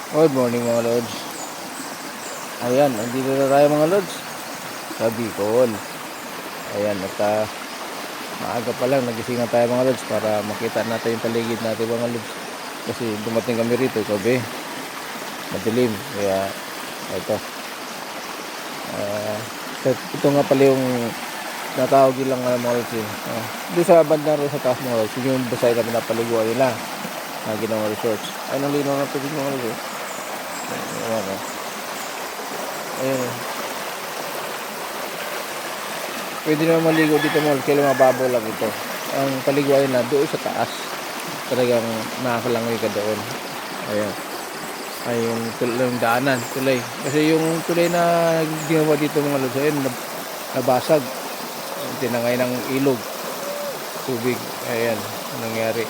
Good morning mga lods. Ayan, nandito na tayo mga lods sa Bicol. Ayan, at maaga pa lang nagising na tayo mga lods para makita natin yung paligid natin mga lods. Kasi dumating kami rito gabi, madilim. Kaya ito, ito nga pala yung natawag lang mga lods eh. Doon sa banda rin sa taas mga lods, yung basay na pinapaliguan nila na ginawang resorts. Ay, nang linaw na tubig mga lods eh. Ayun. Pwede naman maligo dito mga lods, kaya mababaw lang ito. Ang paliguan na doon sa taas, talagang nakakalangoy ka doon. Ayan. Ay yung daanan, tulay. Kasi yung tulay na ginawa dito mga lods, ayun, nabasag. Tinangay ng ilog, tubig. Ayan, nangyari.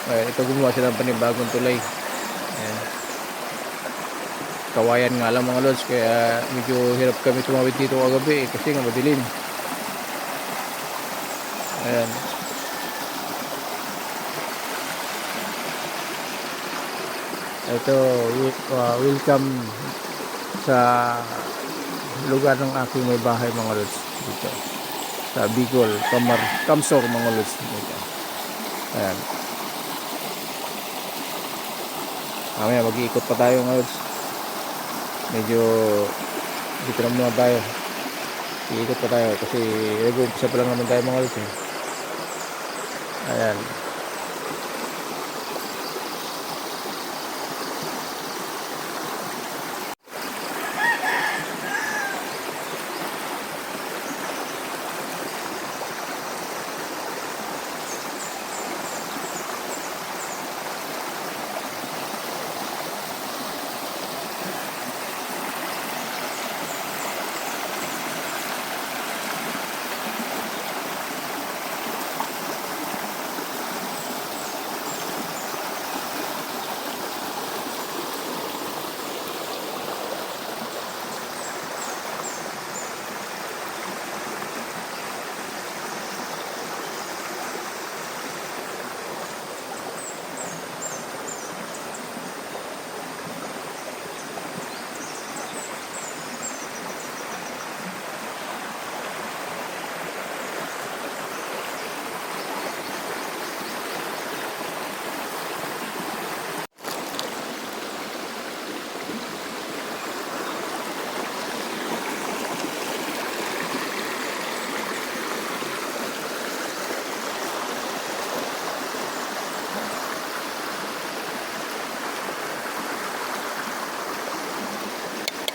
Ayan, ito gumawa sila ng panibagong tulay. Ayan. Kawayan nga lang mga lods, kaya medyo hirap kami tumawid dito kagabi kasi nga madilim. Ayan. Ito, welcome sa lugar ng aking may bahay mga lods dito sa Bicol, Kamsor mga lods dito. Ayan. Mamaya mag-iikot pa tayo mga lods. Medyo dito na muna tayo. Iikot pa tayo kasi nag-uumpisa pa lang naman tayo mga lods eh. Ayan.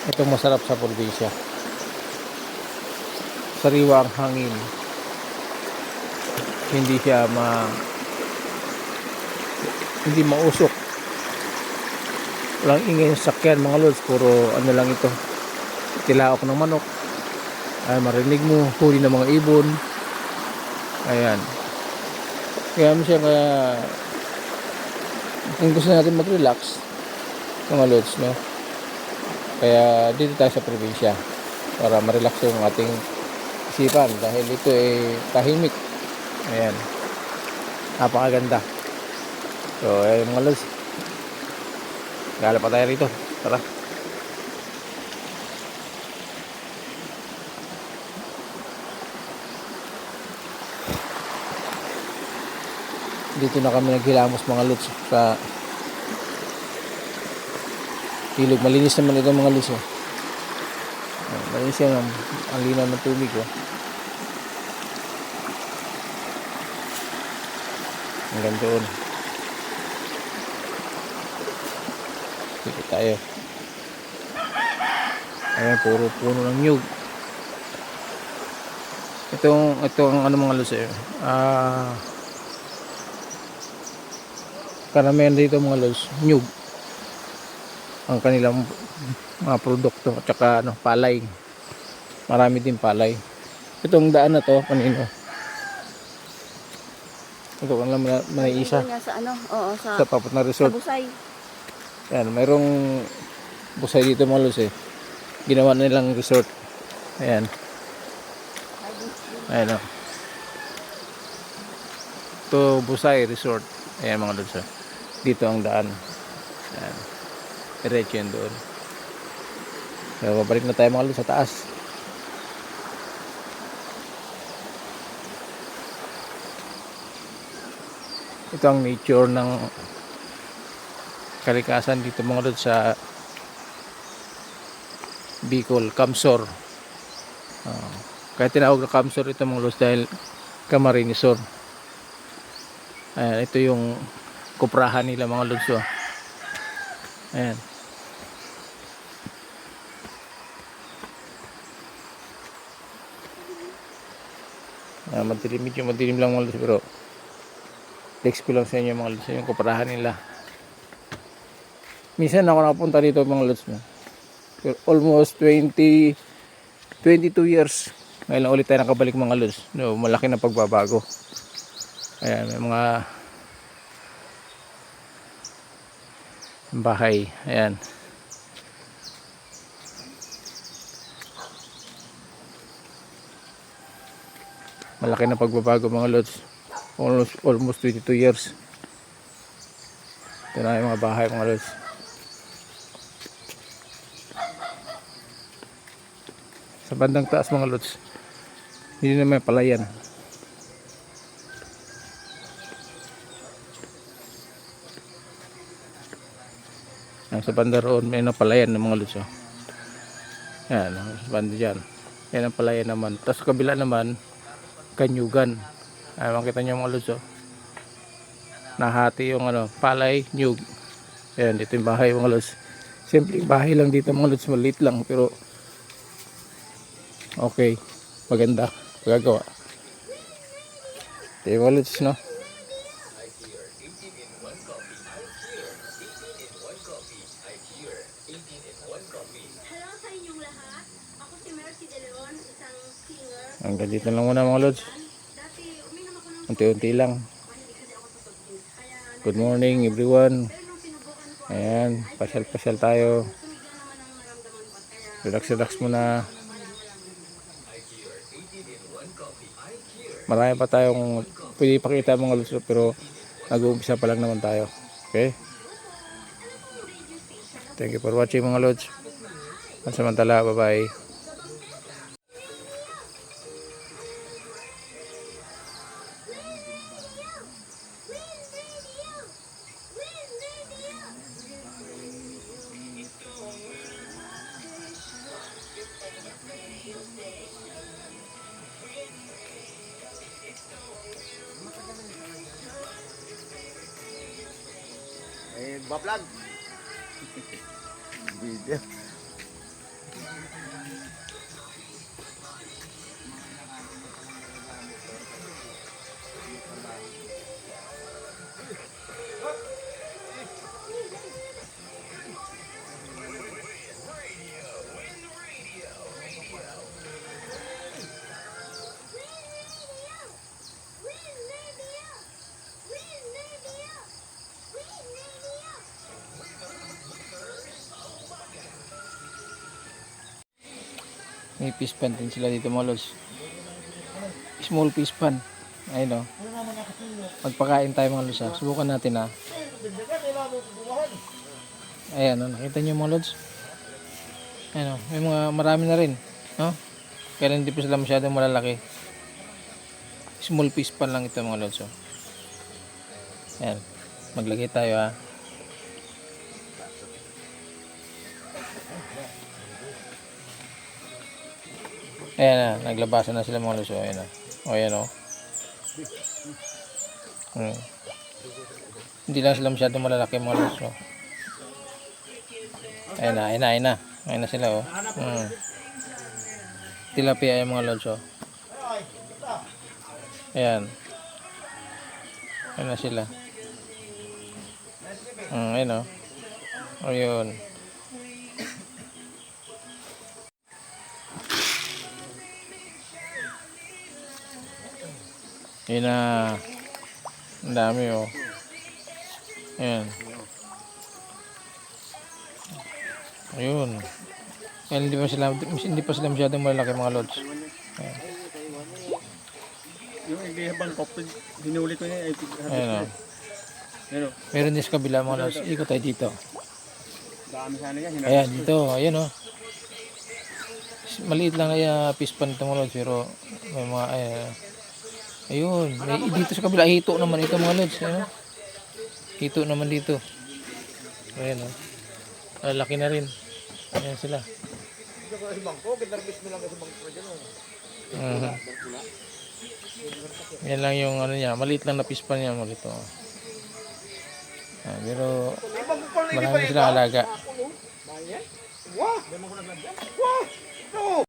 Ito masarap sa probinsya. Sariwa ang hangin. Hindi mausok. Walang ingay ng sakyan mga lods, puro ano lang ito. Tilaok ng manok. Ay marinig mo huli ng mga ibon. Ayan. Kaya kung gusto natin mag-relax mga lods, no? Kaya dito tayo sa probinsya para ma-relax yung ating isipan dahil ito ay tahimik. Ayan, napakaganda. So ayun mga lods, gala pa tayo rito, tara. Dito na kami naghilamos mga lods sa ilog. Malinis naman ito mga lods. Malinis yan ang linaw ng tubig. Hanggang doon. Dito tayo. Ayan, puro puno ng nyug. Ito ang ano mga lods karamihan dito mga lods, nyug ang kanilang mga produkto at saka palay. Marami din palay. Itong daan na to kanino? Ito kan lang may isa. Sa papunta na resort. Sa Busay. Yan, mayroong Busay dito mga lods eh. Ginawa nilang resort. Ayan. Ayan o. Ito Busay Resort. Ayan mga lods. Dito ang daan. Ayan. Diretso yan doon. So, babalik na tayo mga lods sa taas. Ito ang nature ng kalikasan dito mga lods sa Bicol, Camsor. Kaya tinawag na Camsor ito mga lods dahil Camarinesor. Ayan, ito yung kuprahan nila mga lods. Ayan. Madilim, medyo madilim lang mga lods, pero text ko lang sa inyo mga lods yung kuprahan nila. Minsan ako nakapunta dito mga lods, pero almost 22 years ngayon lang ulit tayo nakabalik mga lods. No, malaki na pagbabago. Ayan, may mga bahay. Ayan. Malaki na pagbabago mga lods. Almost 22 years. Ito na yung mga bahay mga lods. Sa bandang taas mga lods, hindi na may palayan. Sa banda roon may palayan ng mga lods. Yan, sa banda dyan. Yan ang palayan naman. Tapos kabila naman, Kanyugan. Makita nyo mga lods. Nahati yung palay, nyug. Ayan, dito yung bahay mga lods. Simple bahay lang dito mga lods, maliit lang pero okay, maganda pagagawa. Ito yung mga lods, no? Hello sa inyong lahat. Ako si Mercy De Leon, isang singer. Hanggang dito lang muna mga lods. Dati uminom ako ng Unti-unti lang. hindi kasi ako tutugtog. Kaya Good morning everyone. pero nung sinubukan ko, Ayan, pasyal-pasyal tayo. tumigil naman ang naramdaman ko. Kaya Relax-relax muna. Marami pa tayong pwede ipakita mga lods, pero nag-uumpisa pa lang naman tayo. Okay? Thank you for watching mga lods. Pansamantala, bye-bye. Bablog. Video. May fish pan din sila dito mga lods. Small fish pan. Ayun o. Magpakain tayo mga lods ha. Subukan natin ha. Ayan o. Nakita nyo mga lods. Ayan o. May mga marami na rin. No? Kaya hindi pa sila masyadong malalaki. Small fish pan lang ito mga lods. Ayan. Maglagay tayo ha. Ayan na, naglabasan na sila mga luso. Ayan na. O, ayan o. Hindi lang sila masyadong malalaki mga luso. Ayan na, ayan na, ayan na. Ayan na sila o. Tilapia yung mga luso. Ayan. Ayan na sila. Ayan o. O yun. Yun na. Ang dami oh. Ayan. Ayun. Ayan, hindi pa sila masyadong malaki mga lods. Ayan. Yung habang pop, hinulit ko niya. Ayan oh. Meron din sa kabila mga lods. Ikot tayo dito. Dami sana yan. Ayan, dito, ayan oh. Maliit lang kaya pispan ito mga lods, pero may mga, ayun, may, dito sa kabila, hito naman ito mga lods, ayan oh. Hito naman dito. Ayan oh. Laki na rin. Ayan sila. Sa bangko, kinarbis mo lang sa bangko dyan. Yan lang yung ano niya, maliit lang na pispan niya mga ito. Pero marami silang alaga. Wah! Hindi mo ko naglagyan.